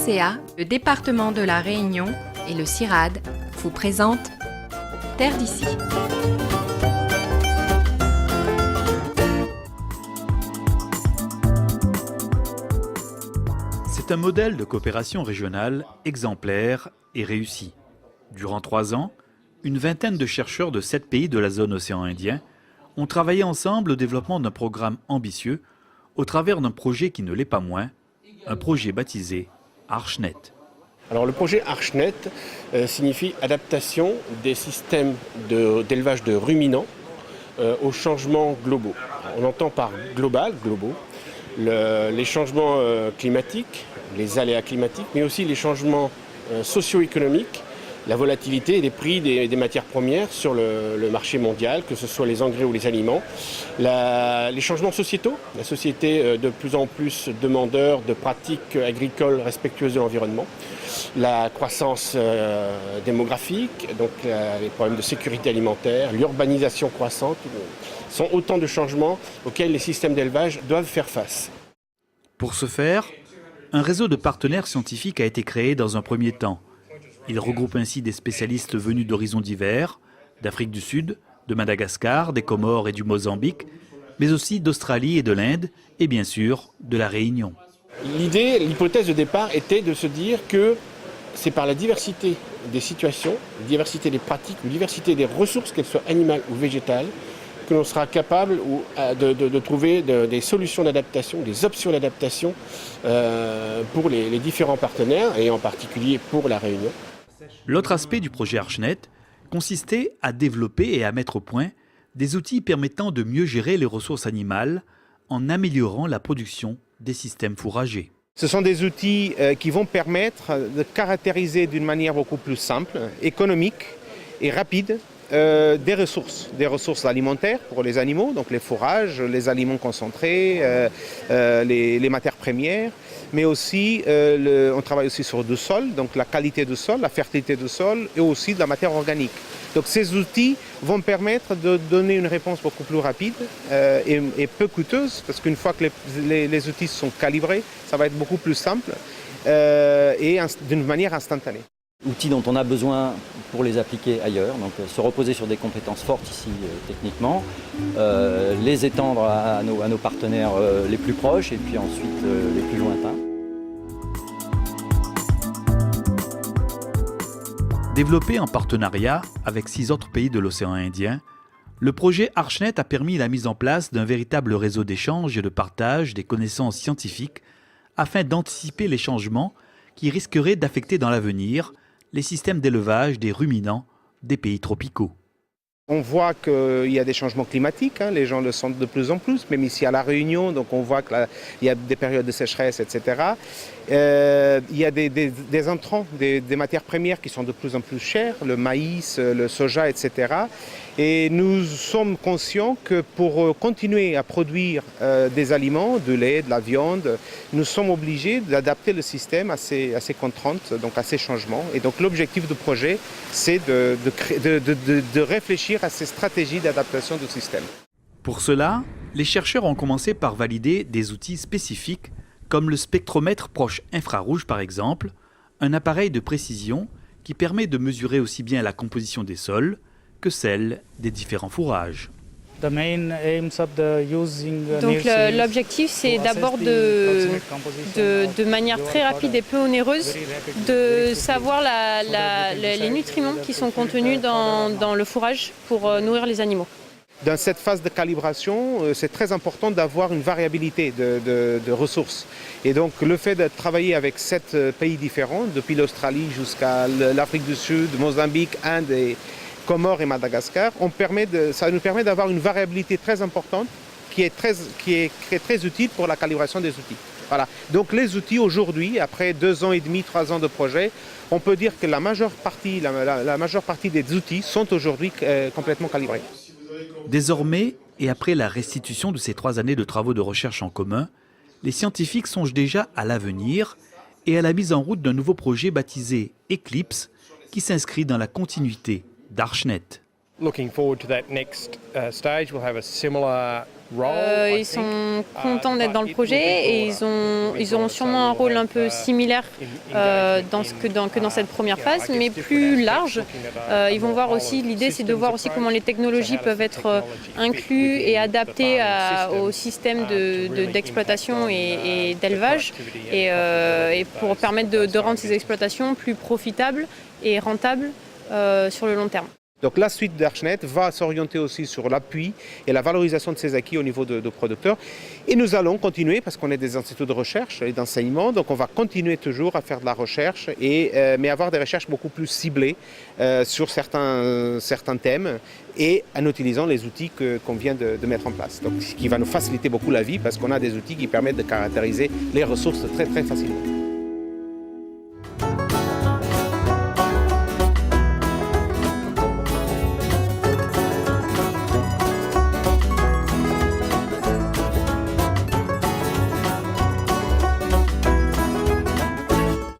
RCA, le département de la Réunion et le CIRAD vous présentent Terre d'ici. C'est un modèle de coopération régionale exemplaire et réussi. Durant 3 ans, une vingtaine de chercheurs de 7 pays de la zone océan Indien ont travaillé ensemble au développement d'un programme ambitieux au travers d'un projet qui ne l'est pas moins, un projet baptisé ArchNet. Alors le projet ArchNet signifie adaptation des systèmes d'élevage de ruminants aux changements globaux. On entend par globaux, les changements climatiques, les aléas climatiques, mais aussi les changements socio-économiques, la volatilité des prix des matières premières sur le marché mondial, que ce soit les engrais ou les aliments, les changements sociétaux, la société de plus en plus demandeur de pratiques agricoles respectueuses de l'environnement, la croissance démographique, donc les problèmes de sécurité alimentaire, l'urbanisation croissante, sont autant de changements auxquels les systèmes d'élevage doivent faire face. Pour ce faire, un réseau de partenaires scientifiques a été créé dans un premier temps. Il regroupe ainsi des spécialistes venus d'horizons divers, d'Afrique du Sud, de Madagascar, des Comores et du Mozambique, mais aussi d'Australie et de l'Inde, et bien sûr de la Réunion. L'hypothèse de départ était de se dire que c'est par la diversité des situations, la diversité des pratiques, la diversité des ressources, qu'elles soient animales ou végétales, que l'on sera capable de trouver des solutions d'adaptation, des options d'adaptation pour les différents partenaires, et en particulier pour la Réunion. L'autre aspect du projet ArchNet consistait à développer et à mettre au point des outils permettant de mieux gérer les ressources animales en améliorant la production des systèmes fourragers. Ce sont des outils qui vont permettre de caractériser d'une manière beaucoup plus simple, économique et rapide des ressources alimentaires pour les animaux, donc les fourrages, les aliments concentrés, les matières premières, mais aussi on travaille aussi sur du sol, donc la qualité du sol, la fertilité du sol et aussi de la matière organique. Donc ces outils vont permettre de donner une réponse beaucoup plus rapide et peu coûteuse, parce qu'une fois que les outils sont calibrés, ça va être beaucoup plus simple et d'une manière instantanée. Outils dont on a besoin pour les appliquer ailleurs, donc se reposer sur des compétences fortes ici techniquement, les étendre à nos partenaires les plus proches et puis ensuite les plus lointains. Développé en partenariat avec 6 autres pays de l'océan Indien, le projet ArchNet a permis la mise en place d'un véritable réseau d'échange et de partage des connaissances scientifiques afin d'anticiper les changements qui risqueraient d'affecter dans l'avenir les systèmes d'élevage des ruminants des pays tropicaux. On voit qu'il y a des changements climatiques, les gens le sentent de plus en plus, même ici à La Réunion, donc on voit qu'il y a des périodes de sécheresse, etc. Il y a des intrants, des matières premières qui sont de plus en plus chères, le maïs, le soja, etc. Et nous sommes conscients que pour continuer à produire des aliments, du lait, de la viande, nous sommes obligés d'adapter le système à ces contraintes, donc à ces changements. Et donc l'objectif du projet, c'est de réfléchir à ces stratégies d'adaptation du système. Pour cela, les chercheurs ont commencé par valider des outils spécifiques comme le spectromètre proche infrarouge par exemple, un appareil de précision qui permet de mesurer aussi bien la composition des sols que celle des différents fourrages. Donc l'objectif, c'est d'abord de manière très rapide et peu onéreuse de savoir les nutriments qui sont contenus dans le fourrage pour nourrir les animaux. Dans cette phase de calibration, c'est très important d'avoir une variabilité de ressources. Et donc le fait de travailler avec 7 pays différents, depuis l'Australie jusqu'à l'Afrique du Sud, Mozambique, Inde et Comores et Madagascar, ça nous permet d'avoir une variabilité très importante qui est très utile pour la calibration des outils. Voilà. Donc les outils aujourd'hui, après 2 ans et demi, 3 ans de projet, on peut dire que la majeure partie des outils sont aujourd'hui complètement calibrés. Désormais, et après la restitution de ces 3 années de travaux de recherche en commun, les scientifiques songent déjà à l'avenir et à la mise en route d'un nouveau projet baptisé Eclipse, qui s'inscrit dans la continuité d'ArchNet. looking forward to that next stage. We'll have a similar role. Ils sont contents d'être dans le projet et ils auront sûrement un rôle un peu similaire que dans cette première phase, mais plus large. Ils vont voir aussi, l'idée c'est de voir aussi comment les technologies peuvent être inclus et adaptées au système d'exploitation et d'élevage et pour permettre de rendre ces exploitations plus profitables et rentables sur le long terme. Donc la suite d'Archnet va s'orienter aussi sur l'appui et la valorisation de ces acquis au niveau de producteurs. Et nous allons continuer, parce qu'on est des instituts de recherche et d'enseignement, donc on va continuer toujours à faire de la recherche, mais avoir des recherches beaucoup plus ciblées sur certains thèmes et en utilisant les outils qu'on vient de mettre en place. Donc, ce qui va nous faciliter beaucoup la vie, parce qu'on a des outils qui permettent de caractériser les ressources très très facilement.